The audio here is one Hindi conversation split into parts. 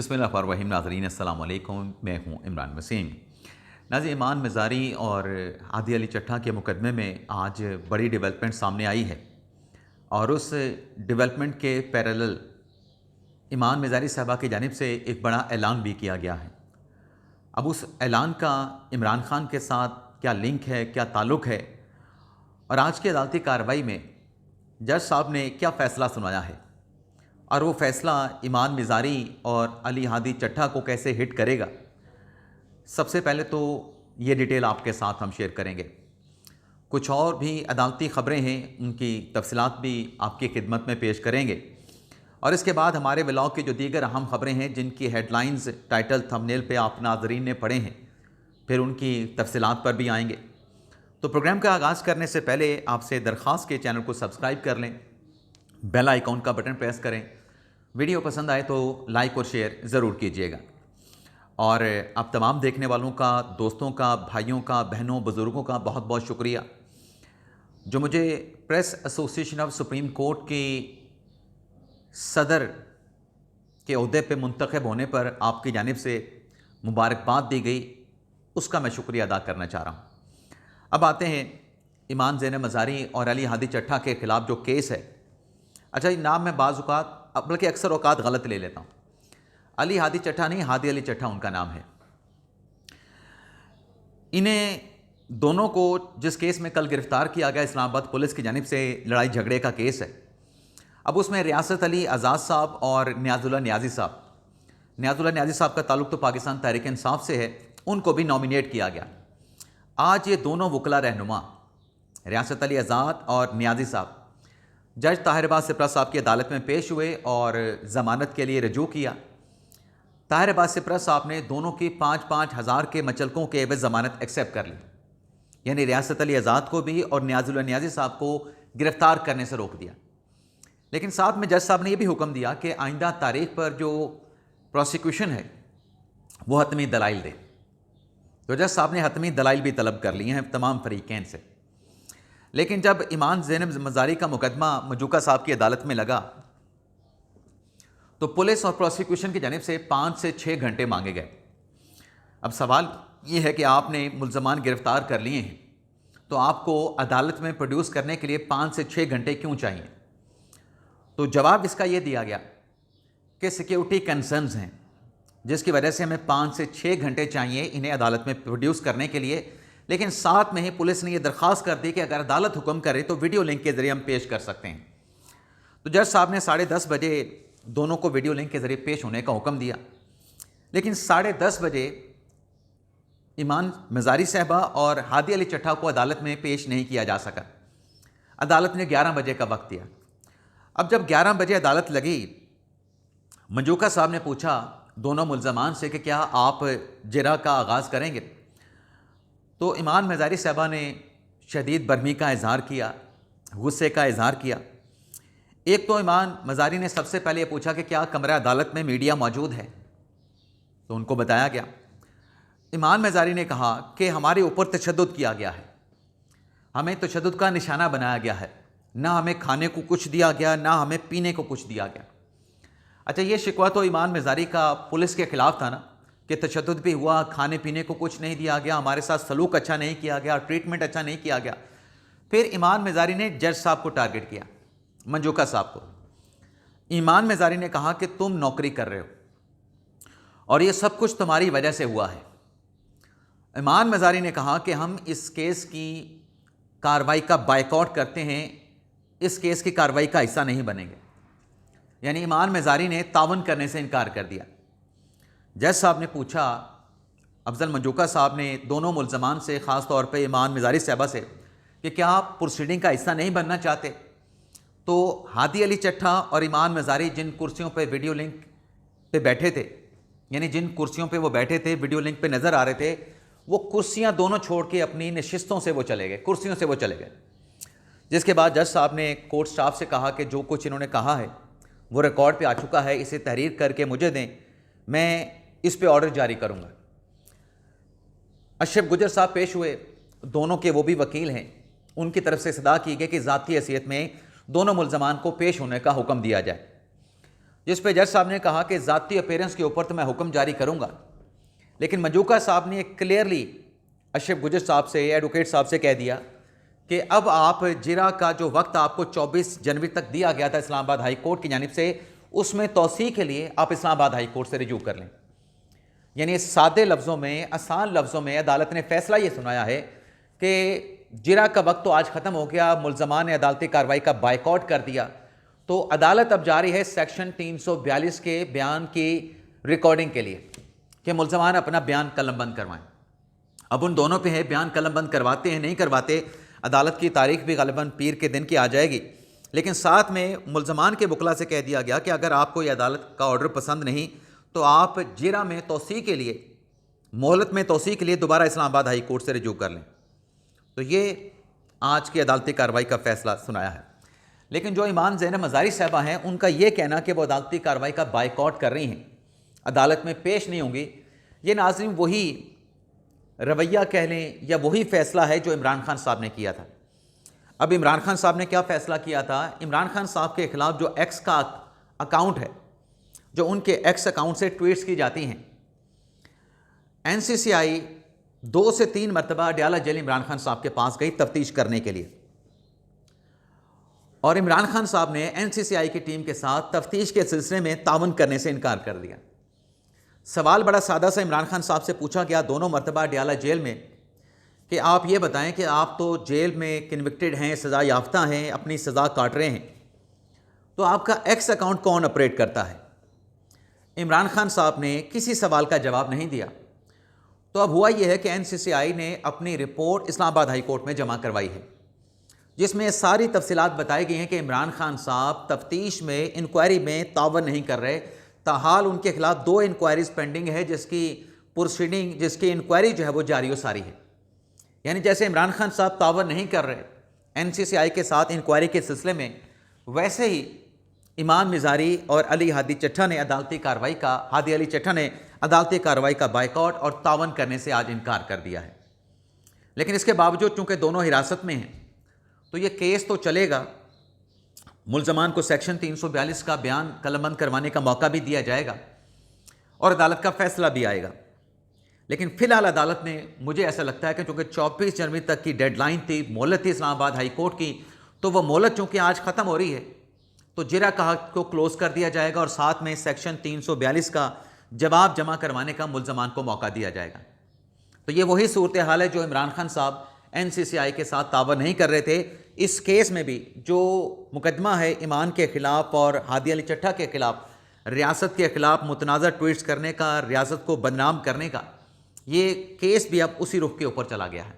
बिस्मिल्लाहिर्रहमानिर्रहीम। नाज़रीन अस्सलाम वालेकुम, मैं हूँ इमरान वसीम। नाज़रीन, ईमान मज़ारी और हादी अली चट्टा के मुकदमे में आज बड़ी डेवलपमेंट सामने आई है और उस डेवलपमेंट के पैरेलल ईमान मज़ारी साहबा की जानिब से एक बड़ा ऐलान भी किया गया है। अब उस ऐलान का इमरान खान के साथ क्या लिंक है, क्या ताल्लुक़ है और आज की अदालती कार्रवाई में जज साहब ने क्या फ़ैसला सुनाया है और वो फ़ैसला ईमान मज़ारी और अली हादी चट्टा को कैसे हिट करेगा, सबसे पहले तो ये डिटेल आपके साथ हम शेयर करेंगे। कुछ और भी अदालती ख़बरें हैं, उनकी तफसीलात भी आपकी खिदमत में पेश करेंगे और इसके बाद हमारे व्लॉग की जो दीगर अहम ख़बरें हैं जिनकी हेडलाइंस, टाइटल, थंबनेल पे आप नाज़रीन ने पढ़े हैं, फिर उनकी तफसीलात पर भी आएंगे। तो प्रोग्राम का आगाज़ करने से पहले आपसे दरख्वास्त के चैनल को सब्सक्राइब कर लें, बेल आइकॉन का बटन प्रेस करें, वीडियो पसंद आए तो लाइक और शेयर ज़रूर कीजिएगा। और आप तमाम देखने वालों का, दोस्तों का, भाइयों का, बहनों, बुज़ुर्गों का बहुत बहुत शुक्रिया जो मुझे press association of supreme court की सदर के ओहदे पे मुंतखब होने पर आपकी जानिब से मुबारकबाद दी गई, उसका मैं शुक्रिया अदा करना चाह रहा हूँ। अब आते हैं ईमान ज़ैनब मज़ारी और अली हादी चट्टा के ख़िलाफ़ जो केस है। अच्छा, ये नाम मैं बाज़ औक़ात, बल्कि अक्सर औक़ात गलत ले लेता हूँ। अली हादी चट्टा नहीं, हादी अली चट्टा उनका नाम है। इन्हें दोनों को जिस केस में कल गिरफ्तार किया गया, इस्लामाबाद पुलिस की जानिब से लड़ाई झगड़े का केस है। अब उसमें रियासत अली आज़ाद साहब और नियाज़ुल्लाह नियाज़ी साहब का ताल्लुक़ तो पाकिस्तान तहरीक इंसाफ से है, उनको भी नॉमिनेट किया गया। आज ये दोनों वकला रहनुमा रियासत अली आज़ाद और नियाज़ी साहब जज ताहिर अब्बास सिप्रा साहब की अदालत में पेश हुए और ज़मानत के लिए रजू किया। ताहिर अब्बास सिप्रा साहब ने दोनों की 5-5 हज़ार के मचलकों के एवज़ ज़मानत एक्सेप्ट कर ली, यानी रियासत अली आज़ाद को भी और नियाज़ुल्लाह नियाज़ी साहब को गिरफ़्तार करने से रोक दिया। लेकिन साथ में जज साहब ने यह भी हुक्म दिया कि आइंदा तारीख पर जो प्रोसिक्यूशन है वो हतमी दलाइल दे। तो जज साहब ने हतमी दलाइल भी तलब कर लिए हैं तमाम फरीक़ैन से। लेकिन जब ईमान ज़ैनब मज़ारी का मुकदमा मजूका साहब की अदालत में लगा तो पुलिस और प्रोसिक्यूशन की जानिब से 5 से 6 घंटे मांगे गए। अब सवाल ये है कि आपने मुल्ज़मान गिरफ़्तार कर लिए हैं तो आपको अदालत में प्रोड्यूस करने के लिए 5 से 6 घंटे क्यों चाहिए? तो जवाब इसका ये दिया गया कि सिक्योरिटी कंसर्न्स हैं, जिसकी वजह से हमें 5 से 6 घंटे चाहिए इन्हें अदालत में प्रोड्यूस करने के लिए। लेकिन साथ में ही पुलिस ने यह दरख्वास्त कर दी कि अगर अदालत हुक्म करे तो वीडियो लिंक के ज़रिए हम पेश कर सकते हैं। तो जज साहब ने 10:30 बजे दोनों को वीडियो लिंक के ज़रिए पेश होने का हुक्म दिया। लेकिन 10:30 बजे ईमान मज़ारी साहबा और हादी अली चट्टा को अदालत में पेश नहीं किया जा सका। अदालत ने 11 बजे का वक्त दिया। अब जब 11 बजे अदालत लगी, मजूका साहब ने पूछा दोनों मुल्ज़मान से कि क्या आप जिरा का आगाज़ करेंगे? तो ईमान मज़ारी साहबा ने शदीद बरहमी का इज़हार किया, गुस्से का इज़हार किया। एक तो ईमान मज़ारी ने सबसे पहले ये पूछा कि क्या कमरा अदालत में मीडिया मौजूद है? तो उनको बताया गया। ईमान मज़ारी ने कहा कि हमारे ऊपर तशद्दुद किया गया है, हमें तशद्दुद का निशाना बनाया गया है, ना हमें खाने को कुछ दिया गया, ना हमें पीने को कुछ दिया गया। अच्छा, ये शिकवा तो ईमान मज़ारी का पुलिस के ख़िलाफ़ था ना, कि तशद्दुद भी हुआ, खाने पीने को कुछ नहीं दिया गया, हमारे साथ सलूक अच्छा नहीं किया गया, ट्रीटमेंट अच्छा नहीं किया गया। फिर ईमान मज़ारी ने जज साहब को टारगेट किया, मजूका साहब को। ईमान मज़ारी ने कहा कि तुम नौकरी कर रहे हो और ये सब कुछ तुम्हारी वजह से हुआ है। ईमान मज़ारी ने कहा कि हम इस केस की कार्रवाई का बायकॉट करते हैं, इस केस की कार्रवाई का हिस्सा नहीं बनेंगे। यानी ईमान मज़ारी ने तावन करने से इनकार कर दिया। जज साहब ने पूछा, अफजल मजूका साहब ने दोनों मुल्ज़मान से, ख़ास तौर पे ईमान मज़ारी साहबा से, कि क्या आप प्रोसीडिंग का हिस्सा नहीं बनना चाहते? तो हादी अली चट्टा और ईमान मज़ारी जिन कुर्सियों पे वीडियो लिंक पे बैठे थे, यानी जिन कुर्सियों पे वो बैठे थे, वीडियो लिंक पे नज़र आ रहे थे, वो कुर्सियाँ दोनों छोड़ के अपनी नशिस्तों से वो चले गए, कुर्सियों से वो चले गए। जिसके बाद जज साहब ने कोर्ट स्टाफ से कहा कि जो कुछ इन्होंने कहा है वो रिकॉर्ड पे आ चुका है, इसे तहरीर करके मुझे दें, मैं इस पे ऑर्डर जारी करूँगा। अशरफ गुजर साहब पेश हुए, दोनों के वो भी वकील हैं। उनकी तरफ से सदा की गई कि ज़ाती हैसियत में दोनों मुल्ज़मान को पेश होने का हुक्म दिया जाए। जिस पे जज साहब ने कहा कि ज़ाती अपीयरेंस के ऊपर तो मैं हुक्म जारी करूँगा, लेकिन मंजूका साहब ने क्लियरली अशरफ गुजर साहब से, एडवोकेट साहब से कह दिया कि अब आप जिरा का जो वक्त आपको 24 जनवरी तक दिया गया था इस्लामाबाद हाई कोर्ट की जानिब से, उसमें तौसीक़ के लिए आप इस्लामाबाद हाई कोर्ट से रिजू कर लें। यानी सादे लफ्ज़ों में, आसान लफ्ज़ों में अदालत ने फ़ैसला ये सुनाया है कि जिरा का वक्त तो आज ख़त्म हो गया, मुल्ज़मान ने अदालती कार्रवाई का बायकॉट कर दिया, तो अदालत अब जारी है सेक्शन 342 के बयान की रिकॉर्डिंग के लिए कि मुल्ज़मान अपना बयान कलमबंद करवाएं। अब उन दोनों पे है बयान कलमबंद करवाते हैं नहीं करवाते। अदालत की तारीख भी ग़ालिबन पीर के दिन की आ जाएगी, लेकिन साथ में मुल्ज़मान के वकला से कह दिया गया कि अगर आपको ये अदालत का ऑर्डर पसंद नहीं तो आप जिरा में तौसीक़ के लिए, मोहलत में तौसीक़ के लिए दोबारा इस्लामाबाद हाई कोर्ट से रिजू कर लें। तो ये आज की अदालती कार्रवाई का फ़ैसला सुनाया है। लेकिन जो ईमान ज़ैनब मज़ारी साहबा हैं, उनका ये कहना कि वो अदालती कार्रवाई का बायकॉट कर रही हैं, अदालत में पेश नहीं होंगी, ये नाज़रीन वही रवैया कह लें या वही फ़ैसला है जो इमरान खान साहब ने किया था। अब इमरान खान साहब ने क्या फ़ैसला किया था? इमरान खान साहब के ख़िलाफ़ जो एक्स का अकाउंट है, जो उनके एक्स अकाउंट से ट्वीट्स की जाती हैं, NCCI 2 से 3 मरतबा अडयाला जेल इमरान खान साहब के पास गई तफ्तीश करने के लिए, और इमरान खान साहब ने NCCI की टीम के साथ तफ्तीश के सिलसिले में तावन करने से इनकार कर दिया। सवाल बड़ा सादा सा इमरान खान साहब से पूछा गया दोनों मरतबा अडयाला जेल में कि आप ये बताएं कि आप तो जेल में कन्विक्टेड हैं, सज़ा याफ्ता हैं, अपनी सज़ा काट रहे हैं, तो आपका एक्स अकाउंट कौन ऑपरेट करता है? इमरान खान साहब ने किसी सवाल का जवाब नहीं दिया। तो अब हुआ यह है कि NCCI ने अपनी रिपोर्ट इस्लामाबाद हाई कोर्ट में जमा करवाई है, जिसमें सारी तफसीलात बताई गई हैं कि इमरान खान साहब तफ्तीश में, इंक्वायरी में तावन नहीं कर रहे। ताहाल उनके खिलाफ 2 इंक्वायरीज पेंडिंग है, जिसकी प्रोसीडिंग, जिसकी इंक्वायरी जो है वो जारी व सारी है। यानी जैसे इमरान खान साहब तावन नहीं कर रहे NCCI के साथ इंक्वायरी के सिलसिले में, वैसे ही इमाम मिज़ारी और अली हादी चट्टा ने अदालती कार्रवाई का, हादी अली चट्टा ने अदालती कार्रवाई का बायकॉट और तावन करने से आज इनकार कर दिया है। लेकिन इसके बावजूद चूँकि दोनों हिरासत में हैं, तो ये केस तो चलेगा। मुल्ज़मान को सेक्शन 342 का बयान कलमबंद करवाने का मौका भी दिया जाएगा और अदालत का फ़ैसला भी आएगा। लेकिन फ़िलहाल अदालत ने, मुझे ऐसा लगता है कि चूँकि 24 जनवरी तक की डेडलाइन थी, मोहलत थी इस्लामाबाद हाई कोर्ट की, तो वह मोहलत चूँकि आज ख़त्म हो रही है, तो जिरा का हक़ को क्लोज़ कर दिया जाएगा और साथ में सेक्शन 342 का जवाब जमा करवाने का मुल्ज़मान को मौका दिया जाएगा। तो ये वही सूरत हाल है जो इमरान खान साहब NCCI के साथ तावन नहीं कर रहे थे। इस केस में भी जो मुकदमा है ईमान के ख़िलाफ़ और हादी अली चट्टा के ख़िलाफ़, रियासत के ख़िलाफ़ मुतनाज़ा ट्वीट्स करने का, रियासत को बदनाम करने का, ये केस भी अब उसी रुख के ऊपर चला गया है।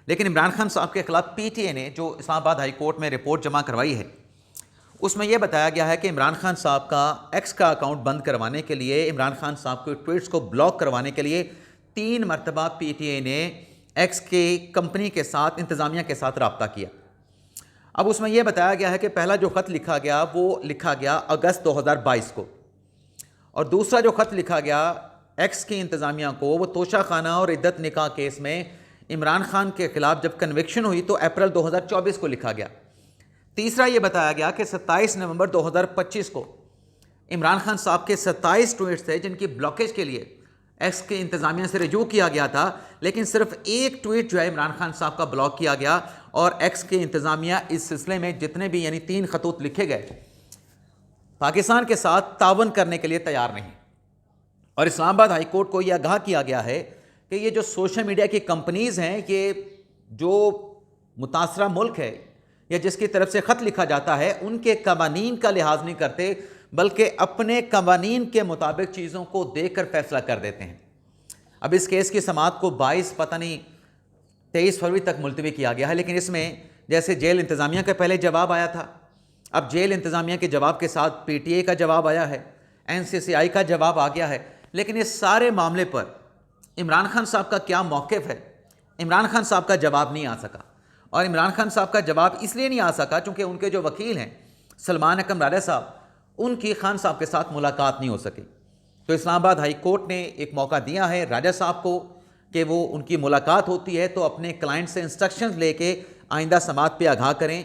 लेकिन इमरान खान साहब के ख़िलाफ़ PTA ने जो इस्लामाबाद हाई कोर्ट में रिपोर्ट जमा करवाई है, उसमें यह बताया गया है कि इमरान खान साहब का एक्स का अकाउंट बंद करवाने के लिए, इमरान खान साहब के ट्वीट्स को ब्लॉक करवाने के लिए 3 मरतबा PTA ने एक्स के कंपनी के साथ, इंतज़ामिया के साथ रब्ता किया। अब उसमें यह बताया गया है कि पहला जो ख़त लिखा गया वो लिखा गया अगस्त 2022 को, और दूसरा जो ख़त लिखा गया एक्स की इंतज़ामिया को, वो तोशा खाना और इद्दत निकाह केस में इमरान खान के ख़िलाफ़ जब कन्विक्शन हुई तो अप्रैल 2024 को लिखा गया। तीसरा ये बताया गया कि 27 नवंबर 2025 को इमरान खान साहब के 27 ट्वीट्स थे जिनकी ब्लॉकेज के लिए एक्स के इंतज़ामिया से रजू किया गया था, लेकिन सिर्फ एक ट्वीट जो है इमरान खान साहब का ब्लॉक किया गया, और एक्स के इंतज़ामिया इस सिलसिले में जितने भी यानी 3 खतूत लिखे गए, पाकिस्तान के साथ तावन करने के लिए तैयार नहीं। और इस्लामाबाद हाई कोर्ट को यह आगाह किया गया है कि ये जो सोशल मीडिया की कंपनीज़ हैं, ये जो मुतासरा मुल्क है या जिसकी तरफ से ख़त लिखा जाता है, उनके कवानीन का लिहाज नहीं करते, बल्कि अपने कवानीन के मुताबिक चीज़ों को देखकर फ़ैसला कर देते हैं। अब इस केस की समाअत को 22 पता नहीं 23 फरवरी तक मुलतवी किया गया है, लेकिन इसमें जैसे जेल इंतज़ामिया का पहले जवाब आया था, अब जेल इंतज़ामिया के जवाब के साथ PTA का जवाब आया है, NCCI का जवाब आ गया है। लेकिन इस सारे मामले पर इमरान खान साहब का क्या मौक़िफ़ है, इमरान खान साहब का जवाब नहीं आ सका। और इमरान खान साहब का जवाब इसलिए नहीं आ सका चूँकि उनके जो वकील हैं सलमान अकरम राजा साहब, उनकी खान साहब के साथ मुलाकात नहीं हो सकी। तो इस्लामाबाद हाई कोर्ट ने एक मौका दिया है राजा साहब को कि वो उनकी मुलाकात होती है तो अपने क्लाइंट से इंस्ट्रक्शंस लेके आइंदा समाअत पे आगाह करें।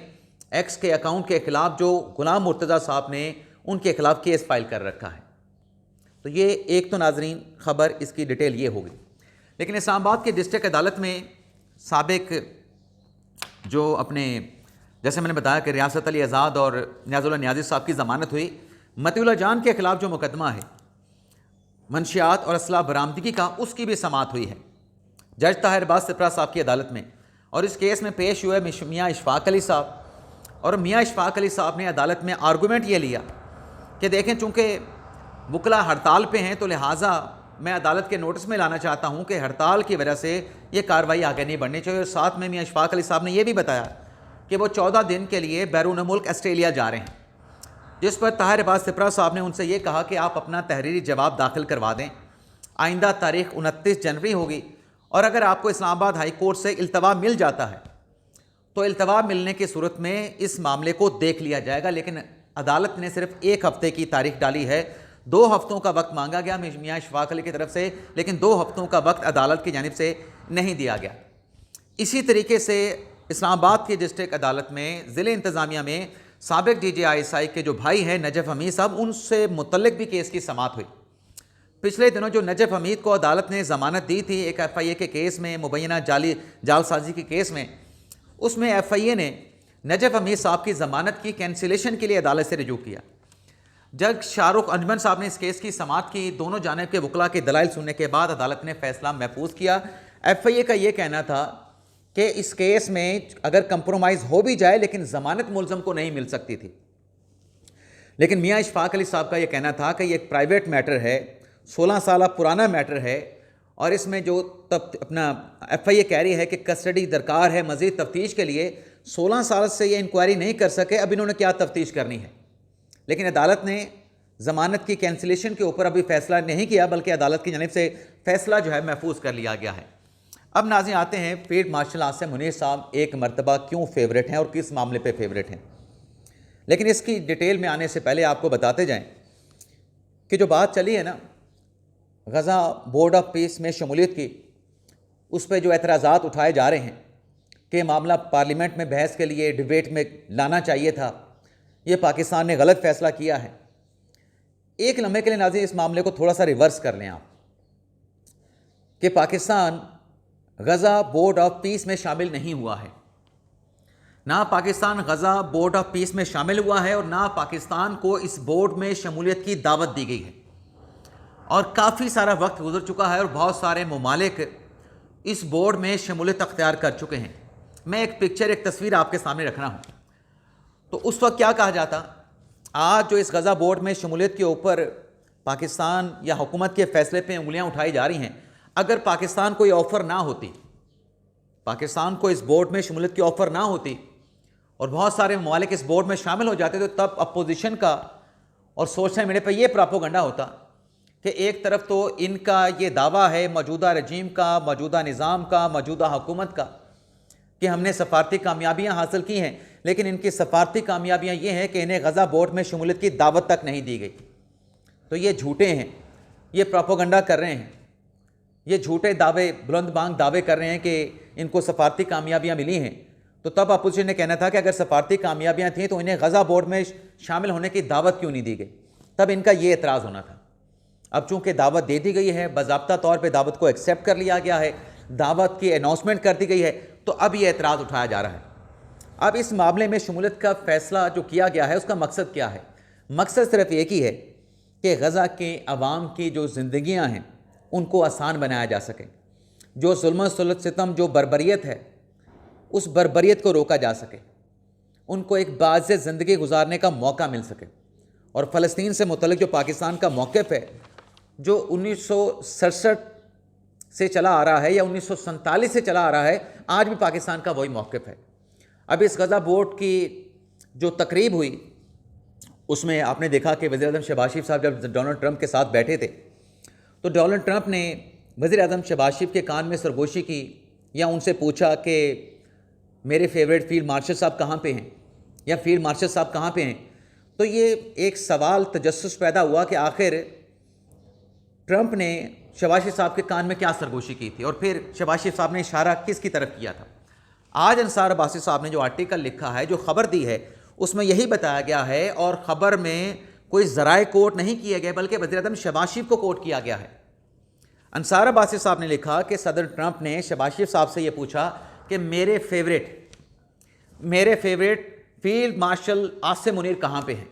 एक्स के अकाउंट के ख़िलाफ़ जो गुलाम मुर्तज़ा साहब ने उनके खिलाफ केस फाइल कर रखा है। तो ये एक तो नाजरीन ख़बर, इसकी डिटेल ये होगी। लेकिन इस्लामाबाद के डिस्ट्रिक्ट अदालत में साबिक जो अपने, जैसे मैंने बताया कि रियासत अली आज़ाद और नियाज़ुल्लाह नियाज़ी साहब की ज़मानत हुई, मतीउल्लाह जान के ख़िलाफ़ जो मुकदमा है मंशियात और असला बरामदगी का, उसकी भी समाअत हुई है जज ताहिर बाज़ सिपरा साहब की अदालत में। और इस केस में पेश हुए मियाँ इशफाक अली साहब, और मियाँ इशफाक अली साहब ने अदालत में आर्गूमेंट ये लिया कि देखें, चूँकि वकला हड़ताल पे हैं तो लिहाजा मैं अदालत के नोटिस में लाना चाहता हूँ कि हड़ताल की वजह से ये कार्रवाई आगे नहीं बढ़नी चाहिए। और साथ में मियाँ इशफाक अली साहब ने यह भी बताया कि वो 14 दिन के लिए बैरून मुल्क ऑस्ट्रेलिया जा रहे हैं, जिस पर ताहिर बाज़ सिपरा साहब ने उनसे ये कहा कि आप अपना तहरीरी जवाब दाखिल करवा दें। आइंदा तारीख 29 जनवरी होगी, और अगर आपको इस्लामाबाद हाई कोर्ट से इल्तवा मिल जाता है तो इल्तवा मिलने की सूरत में इस मामले को देख लिया जाएगा। लेकिन अदालत ने सिर्फ 1 हफ्ते की तारीख डाली है, 2 हफ्तों का वक्त मांगा गया मियाँ इशफाक अली की तरफ से, लेकिन 2 हफ्तों का वक्त अदालत की जानिब से नहीं दिया गया। इसी तरीके से इस्लामाबाद की डिस्ट्रिक्ट अदालत में ज़िले इंतज़ामिया में साबिक DGI के जो भाई हैं नजफ़ हमीद साहब, उनसे मुतल्लिक भी केस की समाअत हुई। पिछले दिनों जो नजफ़ हमीद को अदालत ने ज़मानत दी थी एक FIA के केस में, मुबैना जालसाजी के केस में, उसमें FIA ने नजफ़ हमीद साहब की ज़मानत की कैंसिलेशन के लिए अदालत से रुजू किया। जज शाहरुख अंजमन साहब ने इस केस की समाअत की। दोनों जानिब के वकला के दलाइल सुनने के बाद अदालत ने फैसला महफूज किया। FIA का ये कहना था कि इस केस में अगर कंप्रोमाइज़ हो भी जाए लेकिन ज़मानत मुलज़म को नहीं मिल सकती थी। लेकिन मियाँ इशफाक अली साहब का ये कहना था कि ये एक प्राइवेट मैटर है, 16 साल पुराना मैटर है, और इसमें जो अपना FIA कह रही है कि कस्टडी दरकार है मज़ीद तफ्तीश के लिए, 16 साल से ये इंक्वायरी नहीं कर सके, अब इन्होंने क्या तफ्तीश करनी है। लेकिन अदालत ने ज़मानत की कैंसिलेशन के ऊपर अभी फ़ैसला नहीं किया, बल्कि अदालत की जानिब से फ़ैसला जो है महफूज कर लिया गया है। अब नाज़रीन आते हैं फील्ड मार्शल आसिम मुनीर साहब एक मरतबा क्यों फेवरेट हैं और किस मामले पे फेवरेट हैं। लेकिन इसकी डिटेल में आने से पहले आपको बताते जाएं कि जो बात चली है ना गज़ा बोर्ड ऑफ पीस में शमूलियत की, उस पर जो एतराज़ात उठाए जा रहे हैं कि मामला पार्लियामेंट में बहस के लिए डिबेट में लाना चाहिए था, ये पाकिस्तान ने गलत फ़ैसला किया है। एक लम्हे के लिए नाज़रीन इस मामले को थोड़ा सा रिवर्स कर लें आप, कि पाकिस्तान गज़ा बोर्ड ऑफ पीस में शामिल नहीं हुआ है। ना पाकिस्तान गज़ा बोर्ड ऑफ पीस में शामिल हुआ है और ना पाकिस्तान को इस बोर्ड में शमूलियत की दावत दी गई है। और काफ़ी सारा वक्त गुजर चुका है और बहुत सारे ममालिक इस बोर्ड में शमूलियत अख्तियार कर चुके हैं। मैं एक पिक्चर, एक तस्वीर आपके सामने रख रहा हूँ। तो उस वक्त क्या कहा जाता, आज जो इस गज़ा बोर्ड में शमूलियत के ऊपर पाकिस्तान या हुकूमत के फ़ैसले पे उंगलियां उठाई जा रही हैं, अगर पाकिस्तान को ये ऑफ़र ना होती, पाकिस्तान को इस बोर्ड में शमूलियत की ऑफ़र ना होती और बहुत सारे ममालिक इस बोर्ड में शामिल हो जाते, तो तब अपोजिशन का और सोशल मीडिया पर यह प्रोपेगेंडा होता कि एक तरफ तो इनका ये दावा है मौजूदा रजीम का, मौजूदा निज़ाम का, मौजूदा हुकूमत का कि हमने सफारती कामयाबियाँ हासिल की हैं, लेकिन इनकी सफारती कामयाबियाँ ये हैं कि इन्हें गज़ा बोर्ड में शमूलियत की दावत तक नहीं दी गई। तो ये झूठे हैं, ये प्रोपेगेंडा कर रहे हैं, ये झूठे दावे, बुलंद बांग दावे कर रहे हैं कि इनको सफारती कामयाबियाँ मिली हैं। तो तब अपोजिशन ने कहना था कि अगर सफारती कामयाबियाँ थीं तो इन्हें गज़ा बोर्ड में शामिल होने की दावत क्यों नहीं दी गई। तब इनका ये एतराज़ होना था। अब चूँकि दावत दे दी गई है, बाज़ाब्ता तौर पर दावत को एक्सेप्ट कर लिया गया है, दावत की अनाउंसमेंट कर दी गई है, तो अब ये एतराज़ उठाया जा रहा है। अब इस मामले में शमूलियत का फ़ैसला जो किया गया है उसका मकसद क्या है? मकसद सिर्फ एक ही है कि गज़ा के अवाम की जो ज़िंदगियाँ हैं उनको आसान बनाया जा सके, जो जुल्म सितम, जो बर्बरियत है, उस बर्बरियत को रोका जा सके, उनको एक बाज़ ज़िंदगी गुजारने का मौका मिल सके। और फ़लस्तीन से मुतल्लिक़ जो पाकिस्तान का मौक़िफ़ है, जो 1967 से चला आ रहा है या 1947 से चला आ रहा है, आज भी पाकिस्तान का वही मौक़िफ़ है। अब इस गज़ा बोर्ड की जो तकरीब हुई उसमें आपने देखा कि वज़ीर-ए-आज़म शहबाज शरीफ साहब जब डोनाल्ड ट्रंप के साथ बैठे थे तो डोनाल्ड ट्रंप ने वज़ीर-ए-आज़म शहबाज शरीफ के कान में सरगोशी की या उनसे पूछा कि मेरे फेवरेट फील्ड मार्शल साहब कहाँ पे हैं या फील्ड मार्शल साहब कहाँ पे हैं। तो ये एक सवाल, तजस्सुस पैदा हुआ कि आखिर ट्रंप ने शहबाज शरीफ साहब के कान में क्या सरगोशी की थी और फिर शहबाज शरीफ साहब ने इशारा किसकी तरफ किया था। आज अंसार अब्बासी साहब ने जो आर्टिकल लिखा है, जो ख़बर दी है, उसमें यही बताया गया है और ख़बर में कोई ज़राए कोट नहीं किए गए, बल्कि वज़ीर-ए-आज़म शहबाज शरीफ को कोट किया गया है। अंसार अब्बासी साहब ने लिखा कि सदर ट्रंप ने शहबाज शरीफ साहब से यह पूछा कि मेरे favourite field marshal Asim Munir कहाँ पे हैं।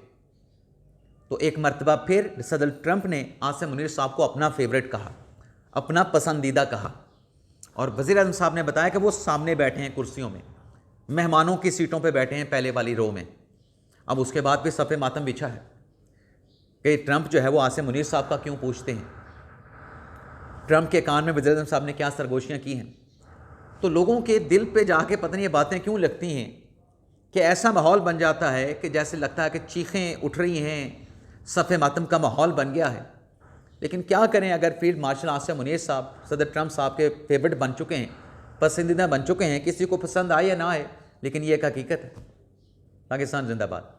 तो एक मरतबा फिर सदर ट्रंप ने आसिम मुनीर साहब को अपना फेवरेट कहा, अपना पसंदीदा कहा, और वज़ीर-ए-आज़म साहब ने बताया कि वो सामने बैठे हैं कुर्सियों में, मेहमानों की सीटों पे बैठे हैं पहले वाली रो में। अब उसके बाद भी सफ़े मातम बिछा है कि ट्रंप जो है वो आसिम मुनीर साहब का क्यों पूछते हैं, ट्रंप के कान में वज़ीर-ए-आज़म साहब ने क्या सरगोशियाँ की हैं। तो लोगों के दिल पे जाके पता नहीं ये बातें क्यों लगती हैं कि ऐसा माहौल बन जाता है कि जैसे लगता है कि चीखें उठ रही हैं, सफ़े मातम का माहौल बन गया है। लेकिन क्या करें, अगर फील्ड मार्शल आसिम मुनीर साहब सदर ट्रंप साहब के फेवरेट बन चुके हैं, पसंदीदा बन चुके हैं, किसी को पसंद आए या ना आए, लेकिन ये एक हकीकत है। पाकिस्तान जिंदाबाद।